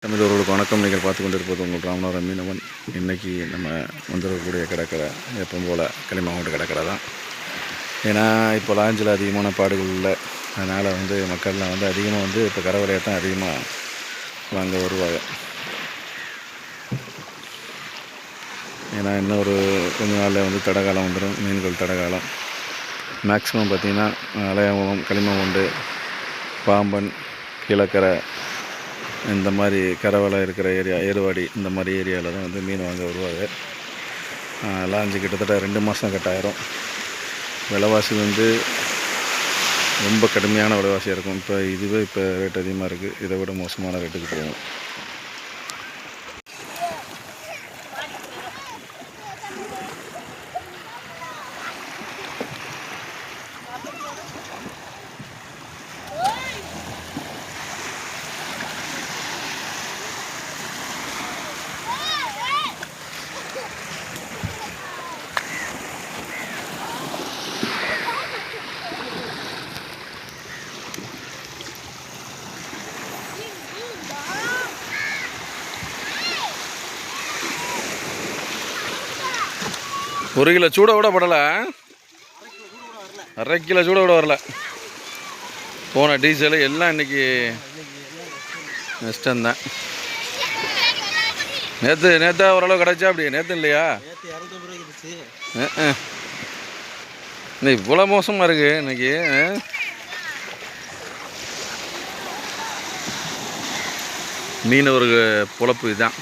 தமிழர்களுக்கு வணக்கம். நீங்கள் பார்த்து கொண்டிருப்பது உங்கள் ராமநாதன் மீனவன். இன்றைக்கி நம்ம வந்துடக்கூடிய கடற்கரை எப்பவும் போல் களிமங்கோட்டை கடற்கரை தான். ஏன்னா இப்போ லாஞ்சில் அதிகமான பாடுகள் இல்லை. அதனால் மக்கள்லாம் அதிகமாக இப்போ கரை தான் அதிகமாக வாங்க வருவாங்க. ஏன்னா இன்னும் ஒரு கொஞ்ச நாளில் தடகாலம் வந்துடும். மீன்கள் தடகாலம் மேக்ஸிமம் பார்த்திங்கன்னா அலையங்குளம், களிமங்கோண்டு, பாம்பன், கீழக்கரை இந்த மாதிரி கரவலை இருக்கிற ஏரியா, ஏறுவாடி இந்த மாதிரி ஏரியாவில் தான் மீன் வாங்க வருவாங்க. லாஞ்சு கிட்டத்தட்ட 2 மாதம் கட்டாயிரும். விலைவாசி ரொம்ப கடுமையான விலைவாசியாக இருக்கும். இப்போ ரேட் அதிகமாக இருக்குது. இதை விட மோசமான ரேட்டுக்கு போகும். ஒரு கிலோ சூட கூட படலை, அரை கிலோ சூட கூட வரல. போன டீசல் எல்லாம் இன்றைக்கி நஷ்டம்தான். நேற்று ஓரளவு கிடச்சா அப்படி? நேற்று இல்லையா? இவ்வளோ மோசமாக இருக்குது இன்றைக்கி. மீனவருக்கு பொழப்பு இதுதான்.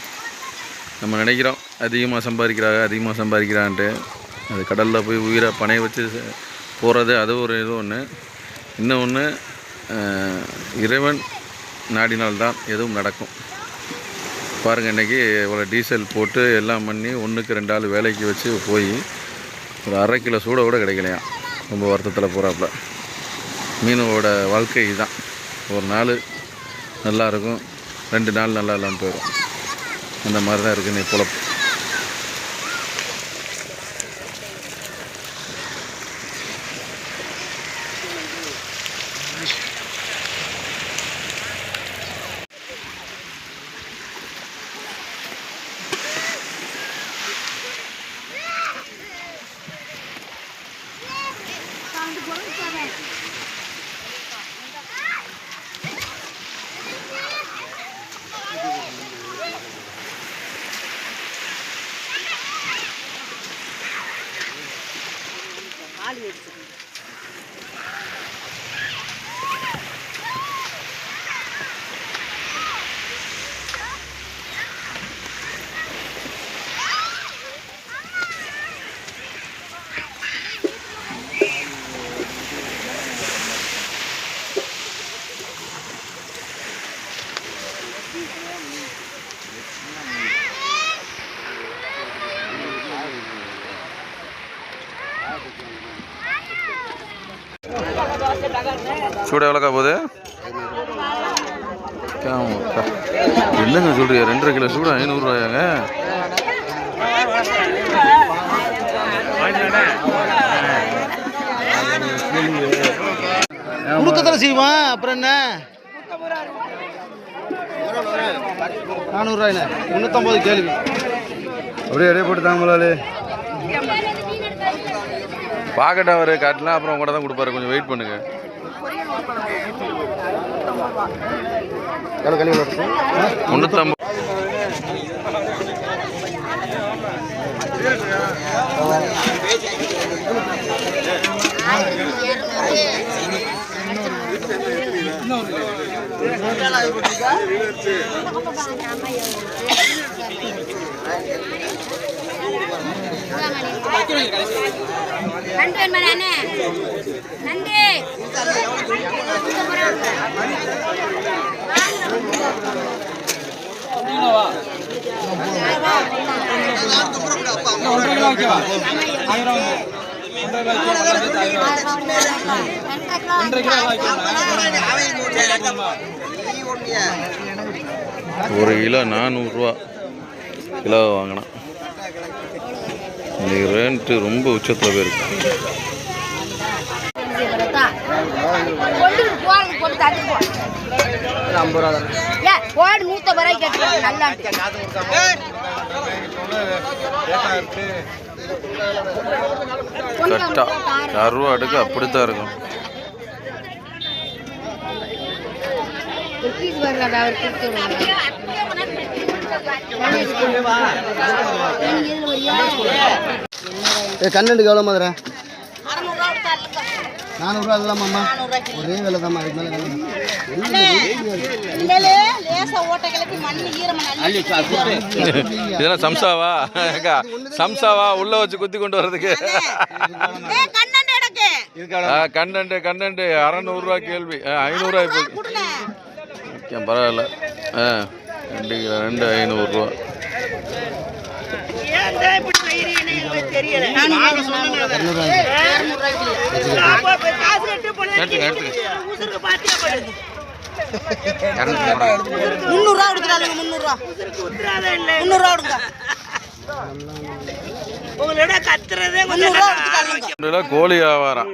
நம்ம நினைக்கிறோம் அதிகமாக சம்பாதிக்கிறான்ட்டு. அது கடலில் போய் உயிரை பணைய வச்சு போகிறது அது ஒரு இது ஒன்று. இன்னொன்று இறைவன் நாடினால்தான் எதுவும் நடக்கும். பாருங்கள், இன்றைக்கி இவ்வளோ டீசல் போட்டு எல்லாம் பண்ணி 1க்கு 2 ஆள் வேலைக்கு வச்சு போய் ஒரு அரை கிலோ சூட கூட கிடைக்கலையாம். ரொம்ப வருத்தத்தில் போகிறாப்புல. மீனோட வாழ்க்கை இதுதான். ஒரு நாள் நல்லாயிருக்கும், 2 நாள் நல்லா இல்லாமல் போயிடும். அந்த மாதிரி தான் இருக்குது நீ பொழப்பு. சூட எவ்வளோக்கா போகுது? என்னங்க சொல்றீங்க? 2.5 கிலோ சூட 500 ரூபாயாங்க? கொடுக்கத்தான செய்வான். அப்புறம் என்ன 400 ரூபாய்ண்ணே, 350 கேள்வி. அப்படியே இடையே போட்டு தாங்கலாலே பாக்கெட் அவர் காட்டலாம். அப்புறம் கூட தான் கொடுப்பாரு. கொஞ்சம் வெயிட் பண்ணுங்க. முன்னூத்தம்பது. ஒரு கிலோ 400 ரூபா கிலோ வாங்கினா. இந்த ரேட்டு ரொம்ப உச்சத்தில் போயிருக்கு. கொண்டு போறது போட்டு தட்டு போ 50 ரூபா. கோடி 150 ரூபாய்க்கு கேட்டுருக்காங்க நல்லாண்டு. கரெக்டா கருவாடுக்கு அப்படித்தான் இருக்கும். ஒரு பீஸ் வரலடா அவர் கொடுத்து கண்ணண்டுக்கு எவ்வளோ மாதிரி 400 ரூபா இல்லாமாம்மா ஒரே வேலை தான் அதுக்கு மேலே இதெல்லாம் சம்சாவா சம்சாவா உள்ள வச்சு குத்தி கொண்டு வர்றதுக்கு கண்டன்ட்டு 600 ரூபா கேள்வி 500 ரூபாய் போகுது. பரவாயில்ல 2 500 ரூபா. கோழி வியாபாரம்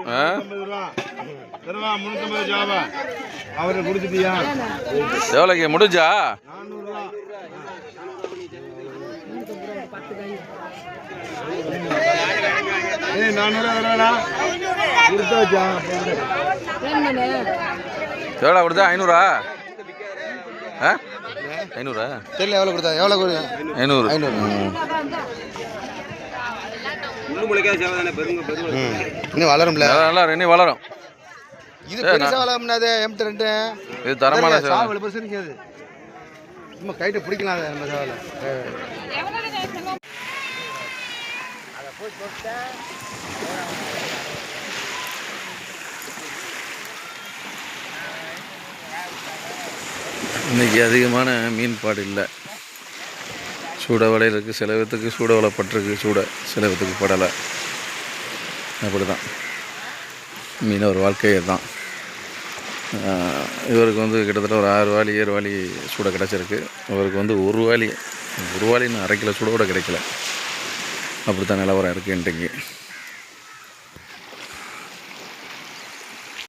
எவ்வளோக்கு முடிஞ்சா? எவ்வளோ கொடுத்தா? 500 500 தெரியல எவ்வளோ கொடுத்தா எவ்வளோ 500 இன்னும் வளரும்ல நல்லா இன்னும் வளரும். இது பெருசாக வளரும்னாது M2 இது தரமான சாவல் பெருசு இருக்காது சும்மா கைட்டு பிடிக்கலாம் நம்ம சாவலை இன்றைக்கி அதிகமான மீன்பாடு இல்லை. சூட வலையில் இருக்குது, சில விதத்துக்கு சூட வலை பட்டிருக்கு, சில விதத்துக்கு படலை. அப்படி தான் மீனவர் வாழ்க்கையே தான். இவருக்கு வந்து கிட்டத்தட்ட ஒரு 6 வாலி 7 வாலி சூட கிடச்சிருக்கு. இவருக்கு வந்து ஒரு வாலின்னு 1/2 கிலோ சூட கூட கிடைக்கல. அப்படி தான் நிலவரம் இருக்குது இன்றைக்கு.